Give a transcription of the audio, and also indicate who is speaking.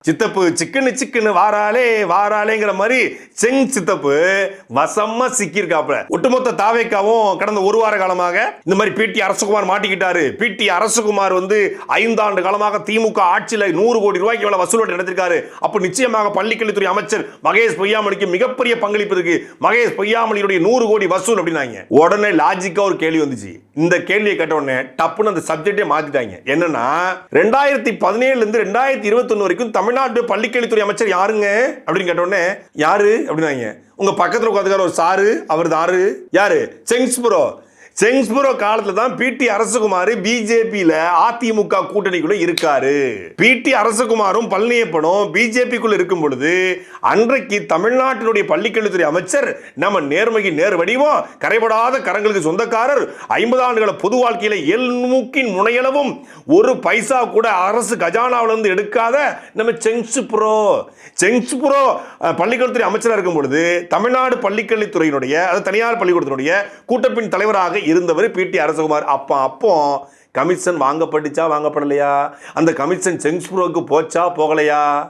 Speaker 1: சித்தப்பு chicken chicken வாராலே வாராலேங்கிற மாதிரி செங் சித்தப்பு வசமா சிக்கியிருக்காப்ல. ஒட்டுமொத்த தாவேக்காவும் கடந்த ஒரு வார காலமாக இந்த மாதிரி பிடி அரசகுமார் மாட்டிக்கிட்டாரு. பிடி அரசகுமார் 5 ஆண்டு காலமாக திமுக ஆட்சியில் 100 கோடி ரூபாய்க்கு மேல வசூல் நடத்திருக்காரு. அப்ப நிச்சயமாக பள்ளிக்கல்வித்துறை அமைச்சர் மகேஷ் பொய்யாமொழிக்கு மிகப்பெரிய பங்களிப்பு இருக்கு. மகேஷ் பொய்யாமொழியுடைய 100 கோடி வசூல் அப்படின்னாங்க. உடனே லாஜிக்கா ஒரு கேள்வி வந்துச்சு. இந்த கேள்வியை கேட்ட உடனே டப்புன்னு அந்த சப்ஜெக்டே மாத்திட்டாங்க. என்னன்னா 2017 இருந்து 2021 வரைக்கும் தமிழ்நாட்டு பள்ளிக்கல்வித்துறை அமைச்சர் யாருங்க அப்படின்னு கேட்ட உடனே யாரு அப்படின்னாங்க. உங்க பக்கத்துல உட்காந்துக்கார ஒரு சாரு, அவர் யாரு செங்ஸ்புரோ காலத்துல தான் பிடி அரசகுமார் பிஜேபியில அதிமுக கூட்டணிக்குள்ள இருக்காரு. பிடி அரசகுமாரும் பழனியப்பனும் பிஜேபிக்குள்ள இருக்கும் பொழுது அன்றைக்கு தமிழ்நாட்டினுடைய பள்ளிக்கல்வித்துறை அமைச்சர் நம்ம நேர்மைக்கு நேர் வடிவம் கரைபடாத கரங்களுக்கு சொந்தக்காரர் 50 ஆண்டுகள பொது வாழ்க்கையில எல்மூக்கின் முனையளவும் ஒரு பைசா கூட அரசு கஜானாவில இருந்து எடுக்காத நம்ம செங்ஸ்புரோ பள்ளிக்கல்வித்துறை அமைச்சராக இருக்கும் பொழுது தமிழ்நாடு பள்ளிக்கல்வித்துறையினுடைய தனியார் பள்ளிக்கூடத்தினுடைய கூட்டப்பின் தலைவராக இருந்தவர் பிடி அரசகுமார். அப்போ கமிஷன் வாங்கப்பட்டுச்சா வாங்கப்படலையா? அந்த கமிஷன் செங்ஸ்புரோக்கு போச்சா போகலையா?